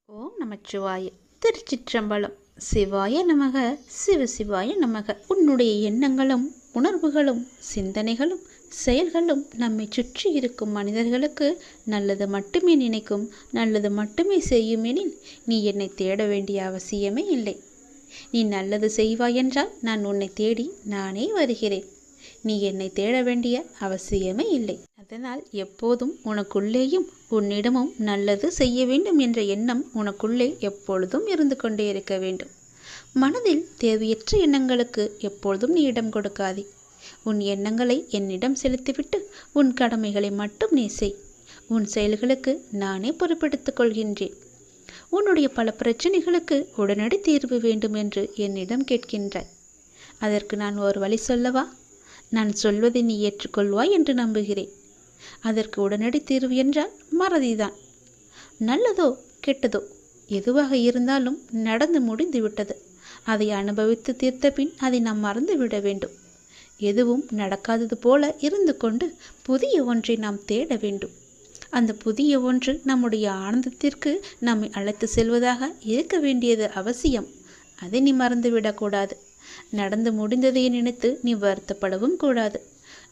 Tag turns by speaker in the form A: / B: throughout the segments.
A: ஓம் நமச்சிவாய. திருச்சிற்றம்பலம். சிவாய நமக. சிவசிவாய நமக. உன்னுடைய எண்ணங்களும் உணர்வுகளும் சிந்தனைகளும் செயல்களும் நம்மை சுற்றி இருக்கும் மனிதர்களுக்கு நல்லது மட்டுமே நினைக்கும், நல்லது மட்டுமே செய்யும் எனில் நீ என்னை தேட வேண்டிய அவசியமே இல்லை. நீ நல்லது செய்வாய் என்றால் நான் உன்னை தேடி நானே வருகிறேன். நீ என்னை தேட வேண்டிய அவசியமே இல்லை. அதனால் எப்போதும் உனக்குள்ளேயும் உன்னிடமும் நல்லது செய்ய வேண்டும் என்ற எண்ணம் உனக்குள்ளே எப்பொழுதும் இருந்து கொண்டே இருக்க வேண்டும். மனதில் தேவையற்ற எண்ணங்களுக்கு எப்பொழுதும் நீ இடம் கொடுக்காதே. உன் எண்ணங்களை என்னிடம் செலுத்திவிட்டு உன் கடமைகளை மட்டும் நீ செய். உன் செயல்களுக்கு நானே பொறுப்பெடுத்துக் கொள்கின்றேன். உன்னுடைய பல பிரச்சனைகளுக்கு உடனடி தீர்வு வேண்டும் என்று என்னிடம் கேட்கின்றாய். அதற்கு நான் ஒரு வழி சொல்லவா? நான் சொல்வதை நீ ஏற்றுக்கொள்வாய் என்று நம்புகிறேன். அதற்கு உடனடி தீர்வு என்றால் மறதிதான். நல்லதோ கெட்டதோ எதுவாக இருந்தாலும் நடந்து முடிந்து விட்டது. அதை அனுபவித்து தீர்த்த பின் அதை நாம் மறந்து விட வேண்டும். எதுவும் நடக்காதது போல இருந்து கொண்டு புதிய ஒன்றை நாம் தேட வேண்டும். அந்த புதிய ஒன்று நம்முடைய ஆனந்தத்திற்கு நம்மை அழைத்து செல்வதாக இருக்க வேண்டியது அவசியம். அதை நீ மறந்துவிடக்கூடாது. நடந்து முடிந்ததை நினைத்து நீ வருத்தப்படவும் கூடாது.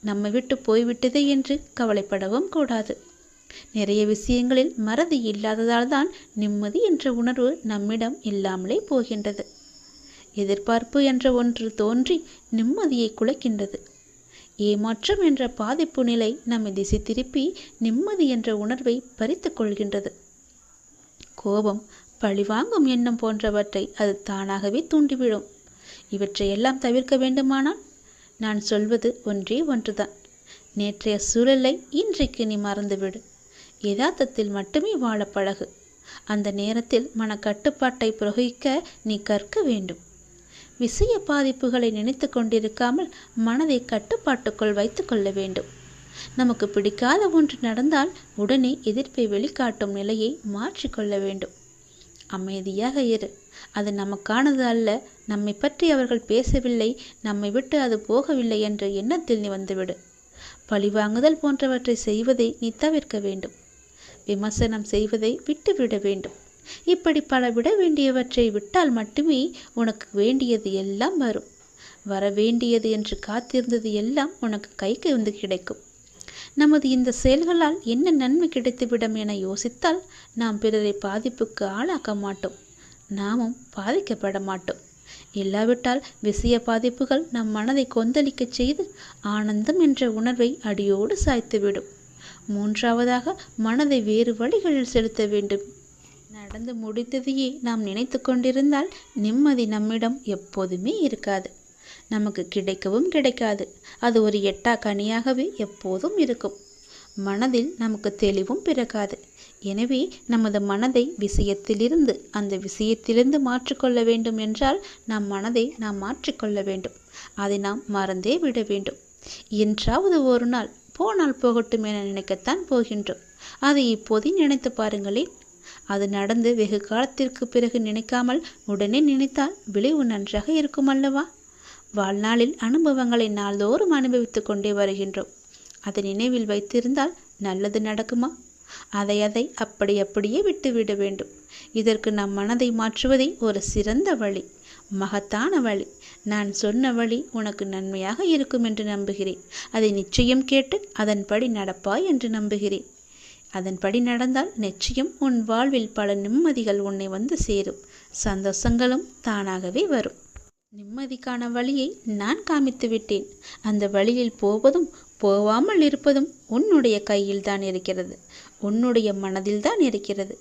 A: நம்மை விட்டு போய்விட்டதே என்று கவலைப்படவும் கூடாது. நிறைய விஷயங்களில் மறதி இல்லாததால் தான் நிம்மதி என்ற உணர்வு நம்மிடம் இல்லாமலே போகின்றது. எதிர்பார்ப்பு என்ற ஒன்று தோன்றி நிம்மதியை குலைக்கின்றது. ஏமாற்றம் என்ற பாதிப்பு நிலை நம்மை திசை திருப்பி நிம்மதி என்ற உணர்வை பறித்து கொள்கின்றது. கோபம், பழிவாங்கும் எண்ணம் போன்றவற்றை அது தானாகவே தூண்டிவிடும். இவற்றையெல்லாம் தவிர்க்க வேண்டுமானால் நான் சொல்வது ஒன்றே ஒன்றுதான். நேற்றைய சூழலை இன்றைக்கு நீ மறந்துவிடு. யதார்த்தத்தில் மட்டுமே வாழ பழகு. அந்த நேரத்தில் மனக்கட்டுப்பாட்டை பிரயோகிக்க நீ கற்க வேண்டும். விஷய பாதிப்புகளை நினைத்து கொண்டிருக்காமல் மனதை கட்டுப்பாட்டுக்குள் வைத்து கொள்ள வேண்டும். நமக்கு பிடிக்காத ஒன்று நடந்தால் உடனே எதிர்ப்பை வெளிக்காட்டும் நிலையை மாற்றிக்கொள்ள வேண்டும். அமைதியாக இரு. அது நமக்கானது அல்ல. நம்மை பற்றி அவர்கள் பேசவில்லை, நம்மை விட்டு அது போகவில்லை என்ற எண்ணத்தில் நீ வந்துவிடு. பழிவாங்குதல் போன்றவற்றை செய்வதை நீ தவிர்க்க வேண்டும். விமர்சனம் செய்வதை விட்டுவிட வேண்டும். இப்படி பல விட வேண்டியவற்றை விட்டால் மட்டுமே உனக்கு வேண்டியது எல்லாம் வரும். வர வேண்டியது என்று காத்திருந்தது எல்லாம் உனக்கு கைக்கு வந்து கிடைக்கும். நமது இந்த செயல்களால் என்ன நன்மை கிடைத்துவிடும் என யோசித்தால் நாம் பிறரை பாதிப்புக்கு ஆளாக்க மாட்டோம். நாமும் பாதிக்கப்பட மாட்டோம். இல்லாவிட்டால் விஷய பாதிப்புகள் நம் மனதை கொந்தளிக்க செய்து ஆனந்தம் என்ற உணர்வை அடியோடு சாய்த்துவிடும். மூன்றாவதாக மனதை வேறு வழிகளில் செலுத்த வேண்டும். நடந்து முடித்ததையே நாம் நினைத்து கொண்டிருந்தால் நிம்மதி நம்மிடம் எப்போதுமே இருக்காது. நமக்கு கிடைக்கவும் கிடைக்காது. அது ஒரு எட்டா கனியாகவே எப்போதும் இருக்கும். மனதில் நமக்கு தெளிவும் பிறக்காது. எனவே நமது மனதை அந்த விஷயத்திலிருந்து மாற்றிக்கொள்ள வேண்டும் என்றால் நம் மனதை நாம் மாற்றிக்கொள்ள வேண்டும். அதை நாம் மறந்தே விட வேண்டும். என்றாவது ஒரு நாள் போனால் போகட்டும் என நினைக்கத்தான் போகின்றோம். அதை இப்போதே நினைத்து பாருங்களேன். அது நடந்து வெகு காலத்திற்கு பிறகு நினைக்காமல் உடனே நினைத்தால் விளைவு நன்றாக இருக்கும் அல்லவா? வாழ்நாளில் அனுபவங்களை நாள்தோறும் அனுபவித்து கொண்டே வருகின்றோம். அதை நினைவில் வைத்திருந்தால் நல்லது நடக்குமா? அதை அப்படியே விட்டுவிட வேண்டும். இதற்கு நம் மனதை மாற்றுவதே ஒரு சிறந்த வழி, மகத்தான வழி. நான் சொன்ன வழி உனக்கு நன்மையாக இருக்கும் என்று நம்புகிறேன். அதை நிச்சயம் கேட்டு அதன்படி நடப்பாய் என்று நம்புகிறேன். அதன்படி நடந்தால் நிச்சயம் உன் வாழ்வில் பல நிம்மதிகள் உன்னை வந்து சேரும். சந்தோஷங்களும் தானாகவே வரும். நிம்மதிக்கான வழியை நான் காமித்து விட்டேன். அந்த வழியில் போவதும் போவாமல் இருப்பதும் உன்னுடைய கையில் தான் இருக்கிறது. உன்னுடைய மனதில் தான் இருக்கிறது.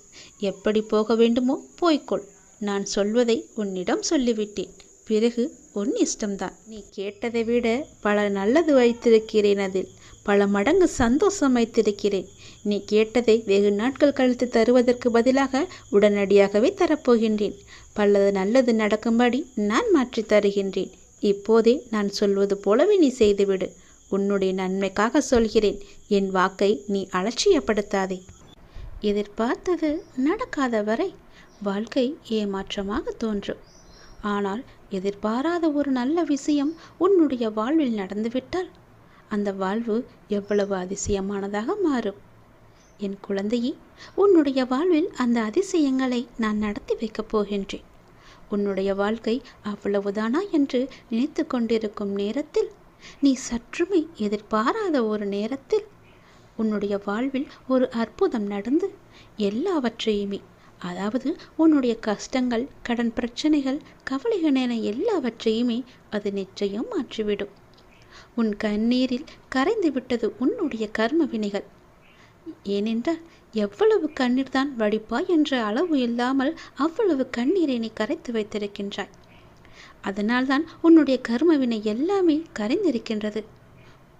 A: எப்படி போக வேண்டுமோ போய்க்கொள். நான் சொல்வதை உன்னிடம் சொல்லிவிட்டேன். பிறகு உன் இஷ்டம்தான். நீ கேட்டதை விட பல நல்லது வைத்திருக்கிறேன். அதில் பல மடங்கு சந்தோஷம் வைத்திருக்கிறேன். நீ கேட்டதை வெகு நாட்கள் கழித்து தருவதற்கு பதிலாக உடனடியாகவே தரப்போகின்றேன். பலது நல்லது நடக்கும்படி நான் மாற்றி தருகின்றேன். இப்போதே நான் சொல்வது போலவே நீ செய்துவிடு. உன்னுடைய நன்மைக்காக சொல்கிறேன். என் வாக்கை நீ அலட்சியப்படுத்தாதே. எதிர்பார்த்தது நடக்காத வரை வாழ்க்கை ஏமாற்றமாக தோன்றும். ஆனால் எதிர்பாராத ஒரு நல்ல விஷயம் உன்னுடைய வாழ்வில் நடந்துவிட்டால் அந்த வாழ்வு எவ்வளவு அதிசயமானதாக மாறும். என் குழந்தையே, உன்னுடைய வாழ்வில் அந்த அதிசயங்களை நான் நடத்தி வைக்கப் போகின்றேன். உன்னுடைய வாழ்க்கை அவ்வளவுதானா என்று நினைத்து கொண்டிருக்கும் நேரத்தில், நீ சற்றுமே எதிர்பாராத ஒரு நேரத்தில் உன்னுடைய வாழ்வில் ஒரு அற்புதம் நடந்து எல்லாவற்றையுமே, அதாவது உன்னுடைய கஷ்டங்கள், கடன் பிரச்சனைகள், கவலைகள் என எல்லாவற்றையுமே அது நிச்சயம் மாற்றிவிடும். உன் கண்ணீரில் கரைந்து விட்டது உன்னுடைய கர்ம வினைகள். ஏனென்றால் எவ்வளவு கண்ணீர் தான் வடிப்பாய் என்ற அளவு இல்லாமல் அவ்வளவு கண்ணீரை நீ கரைத்து வைத்திருக்கின்றாய். அதனால்தான் உன்னுடைய கர்ம வினை எல்லாமே கரைந்திருக்கின்றது.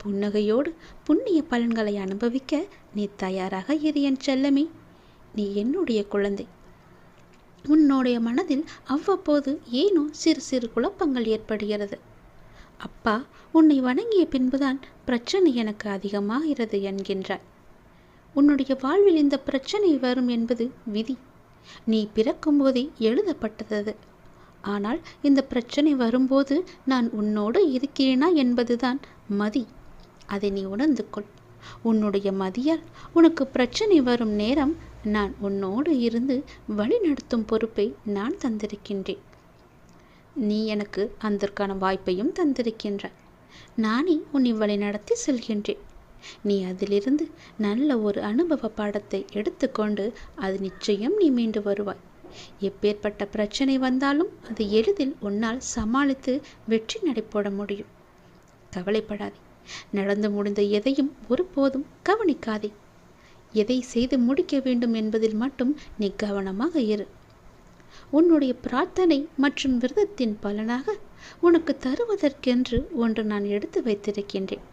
A: புன்னகையோடு புண்ணிய பலன்களை அனுபவிக்க நீ தயாராக இரு என் செல்லமே. நீ என்னுடைய குழந்தை. உன்னுடைய மனதில் அவ்வப்போது ஏனோ சிறு சிறு குழப்பங்கள் ஏற்படுகிறது. அப்பா, உன்னை வணங்கிய பின்புதான் பிரச்சனை எனக்கு அதிகமாகிறது என்கின்றாய். உன்னுடைய வாழ்வில் இந்த பிரச்சனை வரும் என்பது விதி. நீ பிறக்கும்போதே எழுதப்பட்டது. ஆனால் இந்த பிரச்சனை வரும்போது நான் உன்னோடு இருக்கிறேனா என்பதுதான் மதி. அதை நீ உணர்ந்து கொள். உன்னுடைய மதியால் உனக்கு பிரச்சனை வரும் நேரம் நான் உன்னோடு இருந்து வழி நடத்தும் பொறுப்பை நான் தந்திருக்கின்றேன். நீ எனக்கு அதற்கான வாய்ப்பையும் தந்திருக்கின்றாய். நானே உன்னை வழி நடத்தி செல்கின்றேன். நீ அதிலிருந்து நல்ல ஒரு அனுபவ பாடத்தை எடுத்துக்கொண்டு அது நிச்சயம் நீ மீண்டு வருவாய். எப்பேற்பட்ட பிரச்சனை வந்தாலும் அது எளிதில் உன்னால் சமாளித்து வெற்றி நடைபோட முடியும். கவலைப்படாதே. நடந்து முடிந்த எதையும் ஒருபோதும் கவனிக்காதே. எதை செய்து முடிக்க வேண்டும் என்பதில் மட்டும் நீ கவனமாக இரு. உன்னுடைய பிரார்த்தனை மற்றும் விரதத்தின் பலனாக உனக்கு தருவதற்கென்று ஒன்று நான் எடுத்து வைத்திருக்கின்றேன்.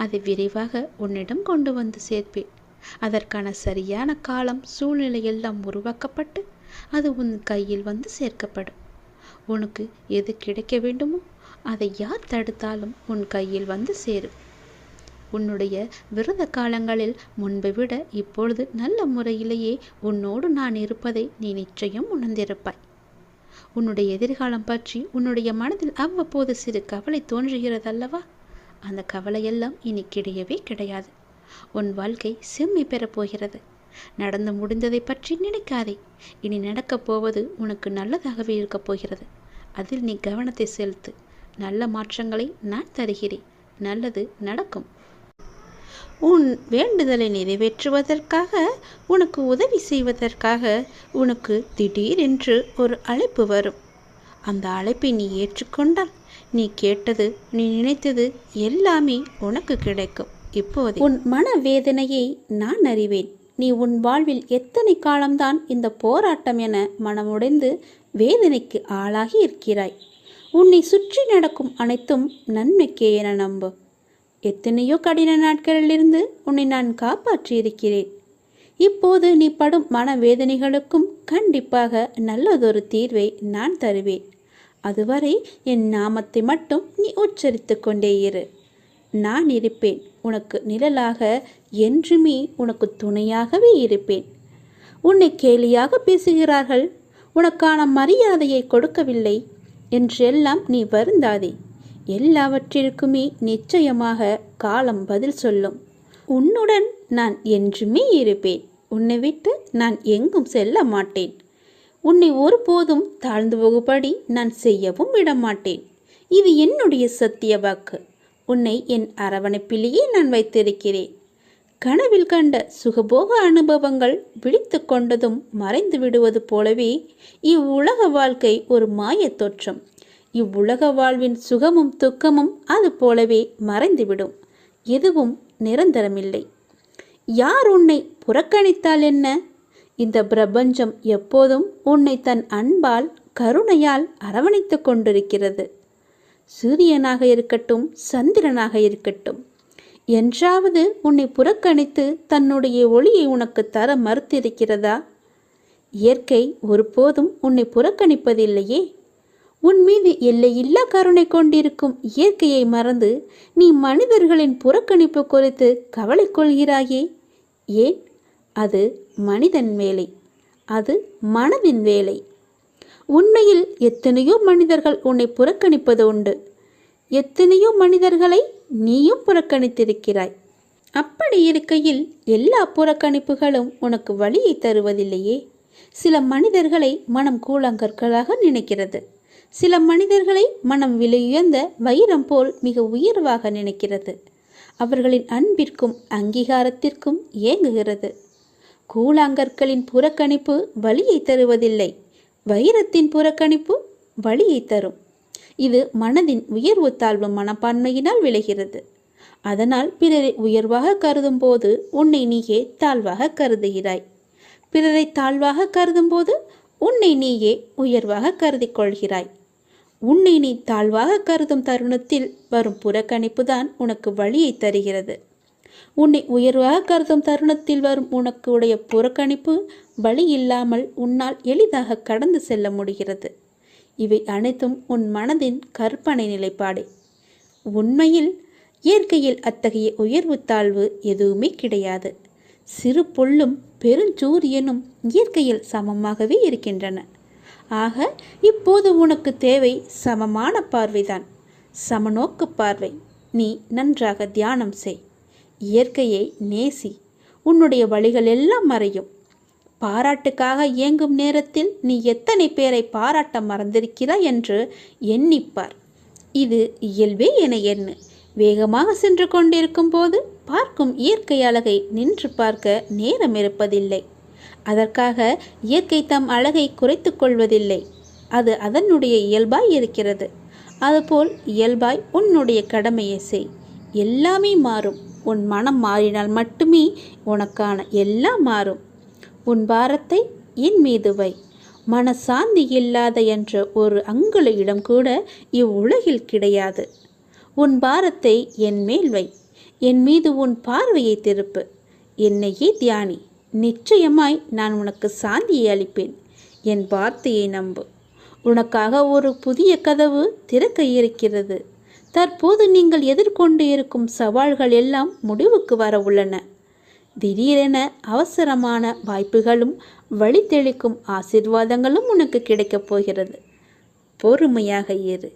A: அதை விரைவாக உன்னிடம் கொண்டு வந்து சேர்ப்பேன். அதற்கான சரியான காலம், சூழ்நிலை எல்லாம் உருவாக்கப்பட்டு அது உன் கையில் வந்து சேர்க்கப்படும். உனக்கு எது கிடைக்க வேண்டுமோ அதை யார் தடுத்தாலும் உன் கையில் வந்து சேரும். உன்னுடைய விரத காலங்களில் முன்பை விட இப்பொழுது நல்ல முறையிலேயே உன்னோடு நான் இருப்பதை நீ நிச்சயம் உணர்ந்திருப்பாய். உன்னுடைய எதிர்காலம் பற்றி உன்னுடைய மனதில் அவ்வப்போது சிறு கவலை தோன்றுகிறதல்லவா? அந்த கவலையெல்லாம் இனி கிடையவே கிடையாது. உன் வாழ்க்கை செம்மை பெறப்போகிறது. நடந்து முடிந்ததை பற்றி நினைக்காதே. இனி நடக்கப் போவது உனக்கு நல்லதாகவே இருக்கப் போகிறது. அதில் நீ கவனத்தை செலுத்து. நல்ல மாற்றங்களை நான் தருகிறேன். நல்லது நடக்கும். உன் வேண்டுதலை நிறைவேற்றுவதற்காக, உனக்கு உதவி செய்வதற்காக உனக்கு திடீரென்று ஒரு அழைப்பு வரும். அந்த அழைப்பை நீ ஏற்றுக்கொண்டால் நீ கேட்டது, நீ நினைத்தது எல்லாமே உனக்கு கிடைக்கும். இப்போது உன் மனவேதனையை நான் அறிவேன். நீ உன் வாழ்வில் எத்தனை காலம்தான் இந்த போராட்டம் என மனமுடைந்து வேதனைக்கு ஆளாகி இருக்கிறாய். உன்னை சுற்றி நடக்கும் அனைத்தும் நன்மைக்கே என நம்பு. எத்தனையோ கடின நாட்களிலிருந்து உன்னை நான் காப்பாற்றி இருக்கிறேன். இப்போது நீ படும் மனவேதனைகளுக்கும் கண்டிப்பாக நல்லதொரு தீர்வை நான் தருவேன். அதுவரை என் நாமத்தை மட்டும் நீ உச்சரித்து கொண்டே இரு. நான் இருப்பேன். உனக்கு நிழலாக, என்றுமே உனக்கு துணையாகவே இருப்பேன். உன்னை கேலியாக பேசுகிறார்கள், உனக்கான மரியாதையை கொடுக்கவில்லை என்றெல்லாம் நீ வருந்தாதே. எல்லாவற்றிற்குமே நிச்சயமாக காலம் பதில் சொல்லும். உன்னுடன் நான் என்றுமே இருப்பேன். உன்னை விட்டு நான் எங்கும் செல்ல மாட்டேன். உன்னை ஒருபோதும் தாழ்ந்து போகும்படி நான் செய்யவும் விடமாட்டேன். இது என்னுடைய சத்திய வாக்கு. உன்னை என் அரவணைப்பிலேயே நான் வைத்திருக்கிறேன். கனவில் கண்ட சுகபோக அனுபவங்கள் விழித்து கொண்டதும் மறைந்து விடுவது போலவே இவ்வுலக வாழ்க்கை ஒரு மாயத் தோற்றம். இவ்வுலக வாழ்வின் சுகமும் துக்கமும் அது போலவே மறைந்துவிடும். எதுவும் நிரந்தரமில்லை. யார் உன்னை புறக்கணித்தால் என்ன? இந்த பிரபஞ்சம் எப்போதும் உன்னை தன் அன்பால், கருணையால் அரவணைத்து கொண்டிருக்கிறது. சூரியனாக இருக்கட்டும், சந்திரனாக இருக்கட்டும், என்றாவது உன்னை புறக்கணித்து தன்னுடைய ஒளியை உனக்கு தர மறுத்திருக்கிறதா? இயற்கை ஒருபோதும் உன்னை புறக்கணிப்பதில்லையே. உன் மீது எல்லையில்லா கருணை கொண்டிருக்கும் இயற்கையை மறந்து நீ மனிதர்களின் புறக்கணிப்பு குறித்து கவலை கொள்கிறாயே. ஏன்? அது மனிதன் வேலை, அது மனதின் வேலை. உண்மையில் எத்தனையோ மனிதர்கள் உன்னை புறக்கணிப்பது உண்டு. எத்தனையோ மனிதர்களை நீயும் புறக்கணித்திருக்கிறாய். அப்படி இருக்கையில் எல்லா புறக்கணிப்புகளும் உனக்கு வலியை தருவதில்லையே. சில மனிதர்களை மனம் கூழாங்கற்களாக நினைக்கிறது. சில மனிதர்களை மனம் விலையுயர்ந்த வைரம் போல் மிக உயர்வாக நினைக்கிறது. அவர்களின் அன்பிற்கும் அங்கீகாரத்திற்கும் ஏங்குகிறது. கூழாங்கற்களின் புறக்கணிப்பு வலியை தருவதில்லை. வைரத்தின் புறக்கணிப்பு வலியை தரும். இது மனதின் உயர்வு தாழ்வு மனப்பான்மையினால் விளைகிறது. அதனால் பிறரை உயர்வாக கருதும் போது உன்னை நீயே தாழ்வாக கருதுகிறாய். பிறரை தாழ்வாக கருதும் போது உன்னை நீயே உயர்வாக கருதி கொள்கிறாய். உன்னை நீ தாழ்வாக கருதும் தருணத்தில் வரும் புறக்கணிப்பு தான் உனக்கு வலியை தருகிறது. உன்னை உயர்வாக கருதும் தருணத்தில் வரும் உனக்கு உடைய புறக்கணிப்பு வலி இல்லாமல் உன்னால் எளிதாக கடந்து செல்ல முடிகிறது. இவை அனைத்தும் உன் மனதின் கற்பனை நிலைப்பாடே. உண்மையில் இயற்கையில் அத்தகைய உயர்வு தாழ்வு எதுவுமே கிடையாது. சிறு புல்லும் பெருஞ்சூரியனும் இயற்கையில் சமமாகவே இருக்கின்றன. ஆக இப்போது உனக்கு தேவை சமமான பார்வைதான், சமநோக்கு பார்வை. நீ நன்றாக தியானம் செய், இயற்கையை நேசி. உன்னுடைய வழிகள் எல்லாம் மறையும். பாராட்டுக்காக இயங்கும் நேரத்தில் நீ எத்தனை பேரை பாராட்ட மறந்திருக்கிறாய் என்று எண்ணிப்பார். இது இயல்பே என எண்ணு. வேகமாக சென்று கொண்டிருக்கும் போது பார்க்கும் இயற்கை அழகை நின்று பார்க்க நேரம் இருப்பதில்லை. அதற்காக இயற்கை தம் அழகை குறைத்து கொள்வதில்லை. அது அதனுடைய இயல்பாய் இருக்கிறது. அதுபோல் இயல்பாய் உன்னுடைய கடமையை செய். எல்லாமே மாறும். உன் மனம் மாறினால் மட்டுமே உனக்கான எல்லாம் மாறும். உன் பாரத்தை என் மீது வை. மனசாந்தி இல்லாத என்ற ஒரு அங்குல இடம் கூட இவ்வுலகில் கிடையாது. உன் பாரத்தை என் மேல் வை. என் மீது உன் பார்வையை திருப்பு. என்னையே தியானி. நிச்சயமாய் நான் உனக்கு சாந்தியை அளிப்பேன். என் வார்த்தையை நம்பு. உனக்காக ஒரு புதிய கதவு திறக்க இருக்கிறது. தற்போது நீங்கள் எதிர்கொண்டு இருக்கும் சவால்கள் எல்லாம் முடிவுக்கு வர உள்ளன. திடீரென அவசரமான வாய்ப்புகளும் வழித்தெளிக்கும் ஆசீர்வாதங்களும் உனக்கு கிடைக்கப் போகிறது. பொறுமையாக இரு.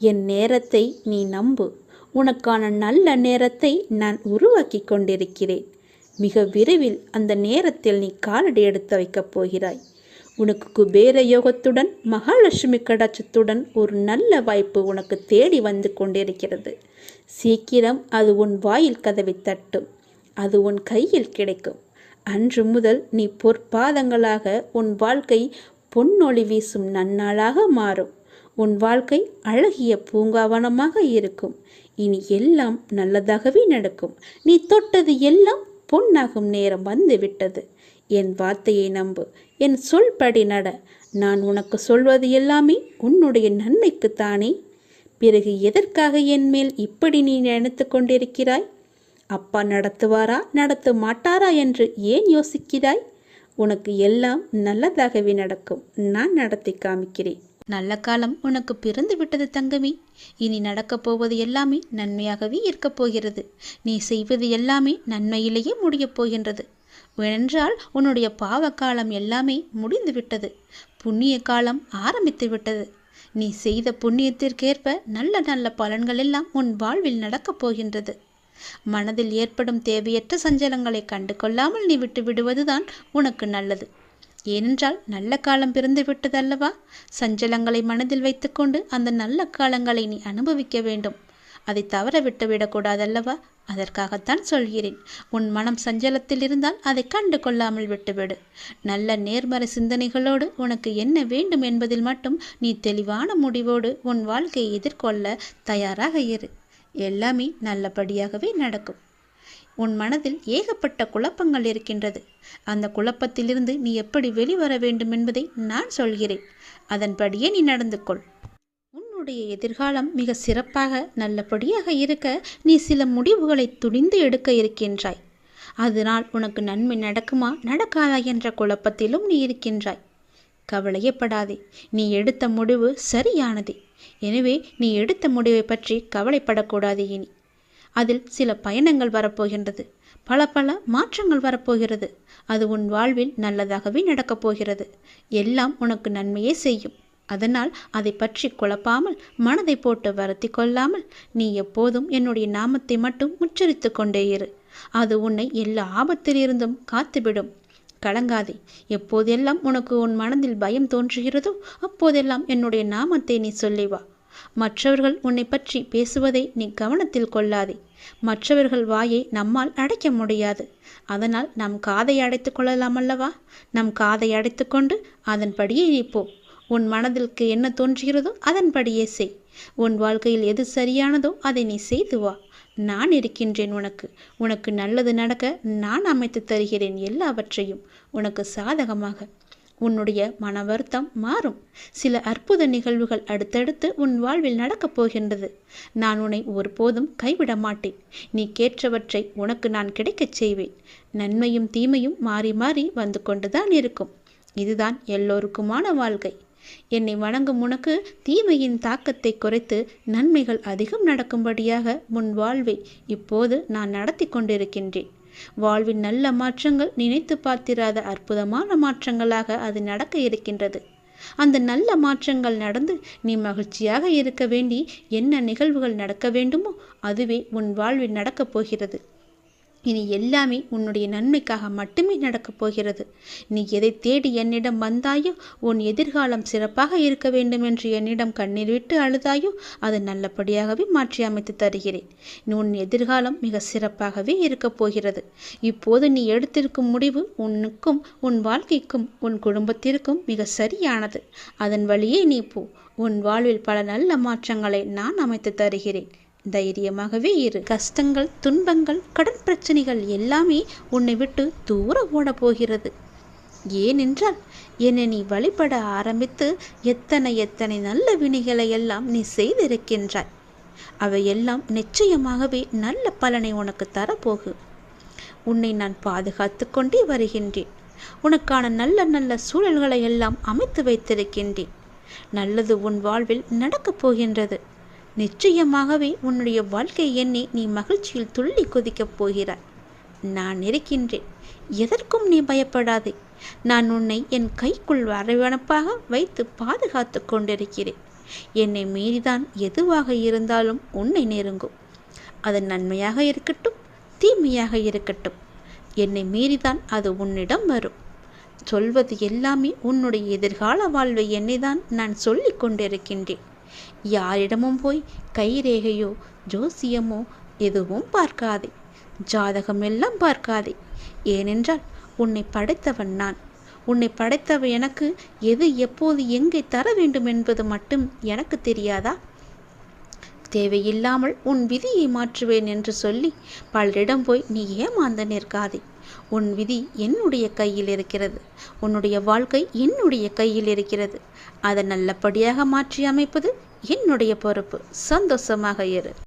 A: என் நேரத்தை நீ நம்பு. உனக்கான நல்ல நேரத்தை நான் உருவாக்கி கொண்டிருக்கிறேன். மிக விரைவில் அந்த நேரத்தில் நீ காலடி எடுத்து வைக்கப் போகிறாய். உனக்கு குபேர யோகத்துடன் மகாலட்சுமி கடாட்சத்துடன் ஒரு நல்ல வாய்ப்பு உனக்கு தேடி வந்து கொண்டிருக்கிறது. சீக்கிரம் அது உன் வாயில் கதவை தட்டும். அது உன் கையில் கிடைக்கும். அன்று முதல் நீ பொற்பாதங்களாக உன் வாழ்க்கை பொன்னொளி வீசும் நன்னாளாக மாறும். உன் வாழ்க்கை அழகிய பூங்காவனமாக இருக்கும். இனி எல்லாம் நல்லதாகவே நடக்கும். நீ தொட்டது எல்லாம் பொன்னாகும் நேரம் வந்து விட்டது. என் வார்த்தையை நம்பு. என் சொல்படி நட. நான் உனக்கு சொல்வது எல்லாமே உன்னுடைய நன்மைக்குத்தானே. பிறகு எதற்காக என் மேல் இப்படி நீ நினைத்து கொண்டிருக்கிறாய்? அப்பா நடத்துவாரா நடத்த மாட்டாரா என்று ஏன் யோசிக்கிறாய்? உனக்கு எல்லாம் நல்லதாகவே நடக்கும். நான் நடத்தி காமிக்கிறேன். நல்ல காலம் உனக்கு பிறந்து விட்டது தங்கமே. இனி நடக்கப் போவது எல்லாமே நன்மையாகவே இருக்கப் போகிறது. நீ செய்வது எல்லாமே நன்மையிலேயே முடியப் போகின்றது. ஏனென்றால் உன்னுடைய பாவ காலம் எல்லாமே முடிந்து விட்டது. புண்ணிய காலம் ஆரம்பித்து விட்டது. நீ செய்த புண்ணியத்திற்கேற்ப நல்ல நல்ல பலன்கள் எல்லாம் உன் வாழ்வில் நடக்கப் போகின்றது. மனதில் ஏற்படும் தேவையற்ற சஞ்சலங்களை கண்டு கொள்ளாமல் நீ விட்டு விடுவதுதான் உனக்கு நல்லது. ஏனென்றால் நல்ல காலம் பிறந்து விட்டதல்லவா? சஞ்சலங்களை மனதில் வைத்துக்கொண்டு அந்த நல்ல காலங்களை நீ அனுபவிக்க வேண்டும். அதை தவற விட்டு விடக்கூடாதல்லவா? அதற்காகத்தான் சொல்கிறேன். உன் மனம் சஞ்சலத்தில் இருந்தால் அதை கண்டு கொள்ளாமல் விட்டுவிடு. நல்ல நேர்மறை சிந்தனைகளோடு உனக்கு என்ன வேண்டும் என்பதில் மட்டும் நீ தெளிவான முடிவோடு உன் வாழ்க்கையை எதிர்கொள்ள தயாராக இரு. எல்லாமே நல்லபடியாகவே நடக்கும். உன் மனதில் ஏகப்பட்ட குழப்பங்கள் இருக்கின்றது. அந்த குழப்பத்திலிருந்து நீ எப்படி வெளிவர வேண்டும் என்பதை நான் சொல்கிறேன். அதன்படியே நீ நடந்து கொள். உன்னுடைய எதிர்காலம் மிக சிறப்பாக நல்லபடியாக இருக்க நீ சில முடிவுகளை துணிந்து எடுக்க இருக்கின்றாய். அதனால் உனக்கு நன்மை நடக்குமா நடக்காதா என்ற குழப்பத்திலும் நீ இருக்கின்றாய். கவலையப்படாதே. நீ எடுத்த முடிவு சரியானதே. எனவே நீ எடுத்த முடிவை பற்றி கவலைப்படக்கூடாது. இனி அதில் சில பயணங்கள் வரப்போகின்றது. பல பல மாற்றங்கள் வரப்போகிறது. அது உன் வாழ்வில் நல்லதாகவே நடக்கப் போகிறது. எல்லாம் உனக்கு நன்மையே செய்யும். அதனால் அதை பற்றி குழப்பாமல் மனதை போட்டு வருத்தி கொள்ளாமல் நீ எப்போதும் என்னுடைய நாமத்தை மட்டும் உச்சரித்து கொண்டே இரு. அது உன்னை எல்லா ஆபத்திலிருந்தும் காத்துவிடும். கலங்காதே. எப்போதெல்லாம் உனக்கு உன் மனதில் பயம் தோன்றுகிறதோ அப்போதெல்லாம் என்னுடைய நாமத்தை நீ சொல்லி வா. மற்றவர்கள் உன்னை பற்றி பேசுவதை நீ கவனத்தில் கொள்ளாதே. மற்றவர்கள் வாயை நம்மால் அடைக்க முடியாது. அதனால் நம் காதை அடைத்து கொள்ளலாம் அல்லவா? நம் காதை அடைத்து கொண்டு அதன்படியே நீ போ. உன் மனதிற்கு என்ன தோன்றுகிறதோ அதன்படியே செய். உன் வாழ்க்கையில் எது சரியானதோ அதை நீ செய்து வா. நான் இருக்கின்றேன் உனக்கு. உனக்கு நல்லது நடக்க நான் அமைத்து தருகிறேன் எல்லாவற்றையும் உனக்கு சாதகமாக. உன்னுடைய மன வருத்தம் மாறும். சில அற்புத நிகழ்வுகள் அடுத்தடுத்து உன் வாழ்வில் நடக்கப் போகின்றது. நான் உன்னை ஒருபோதும் கைவிட மாட்டேன். நீ கேட்டவற்றை உனக்கு நான் கிடைக்கச் செய்வேன். நன்மையும் தீமையும் மாறி மாறி வந்து கொண்டுதான் இருக்கும். இதுதான் எல்லோருக்குமான வாழ்க்கை. என்னை வணங்கும் உனக்கு தீமையின் தாக்கத்தை குறைத்து நன்மைகள் அதிகம் நடக்கும்படியாக முன் வாழ்வை இப்போது நான் நடத்தி கொண்டிருக்கின்றேன். வாழ்வின் நல்ல மாற்றங்கள் நினைத்து பார்த்திராத அற்புதமான மாற்றங்களாக அது நடக்க இருக்கின்றது. அந்த நல்ல மாற்றங்கள் நடந்து நீ மகிழ்ச்சியாக இருக்க வேண்டி என்ன நிகழ்வுகள் நடக்க வேண்டுமோ அதுவே உன் வாழ்வில் நடக்கப் போகிறது. இனி எல்லாமே உன்னுடைய நன்மைக்காக மட்டுமே நடக்கப் போகிறது. நீ எதை தேடி என்னிடம் வந்தாயோ, உன் எதிர்காலம் சிறப்பாக இருக்க வேண்டும் என்று என்னிடம் கண்ணீர் விட்டு அழுதாயோ, அது நல்லபடியாகவே மாற்றி அமைத்து தருகிறேன். உன் எதிர்காலம் மிக சிறப்பாகவே இருக்கப் போகிறது. இப்போது நீ எடுத்திருக்கும் முடிவு உனக்கும் உன் வாழ்க்கைக்கும் உன் குடும்பத்திற்கும் மிக சரியானது. அதன் வழியே நீ போ. உன் வாழ்வில் பல நல்ல மாற்றங்களை நான் அமைத்து தருகிறேன். தைரியமாகவே இரு. கஷ்டங்கள், துன்பங்கள், கடன் பிரச்சனைகள் எல்லாமே உன்னை விட்டு தூர ஓட போகிறது. ஏனென்றால் என்னை நீ வழிபட ஆரம்பித்து எத்தனை எத்தனை நல்ல வினைகளை எல்லாம் நீ செய்திருக்கின்றாய். அவையெல்லாம் நிச்சயமாகவே நல்ல பலனை உனக்கு தரப்போகும். உன்னை நான் பாதுகாத்து கொண்டே வருகின்றேன். உனக்கான நல்ல நல்ல சூழல்களை எல்லாம் அமைத்து வைத்திருக்கின்றேன். நல்லது உன் வாழ்வில் நடக்கப் போகின்றது. நிச்சயமாகவே உன்னுடைய வாழ்க்கை எண்ணி நீ மகிழ்ச்சியில் துள்ளி குதிக்கப் போகிறாய். நான் இருக்கின்றேன். எதற்கும் நீ பயப்படாதே. நான் உன்னை என் கைக்குள் அரவணைப்பாக வைத்து பாதுகாத்து கொண்டிருக்கிறேன். என்னை மீறிதான் எதுவாக இருந்தாலும் உன்னை நெருங்கும். அது நன்மையாக இருக்கட்டும், தீமையாக இருக்கட்டும், என்னை மீறிதான் அது உன்னிடம் வரும். சொல்வது எல்லாமே உன்னுடைய எதிர்கால வாழ்வை என்னைதான் நான் சொல்லி கொண்டிருக்கின்றேன். யாரிடமும் போய் கைரேகையோ ஜோசியமோ எதுவும் பார்க்காதே. ஜாதகம் எல்லாம் பார்க்காதே. ஏனென்றால் உன்னை படைத்தவன் நான். உன்னை படைத்தவன் எனக்கு எது எப்போது எங்கே தர வேண்டும் என்பது மட்டும் எனக்கு தெரியாதா? தேவையில்லாமல் உன் விதியை மாற்றுவேன் என்று சொல்லி பலரிடம் போய் நீ ஏமாந்து நிற்காதே. உன் விதி என்னுடைய கையில் இருக்கிறது. உன்னுடைய வாழ்க்கை என்னுடைய கையில் இருக்கிறது. அதை நல்லபடியாக மாற்றி அமைப்பது என்னுடைய பொறுப்பு. சந்தோஷமாக இரு.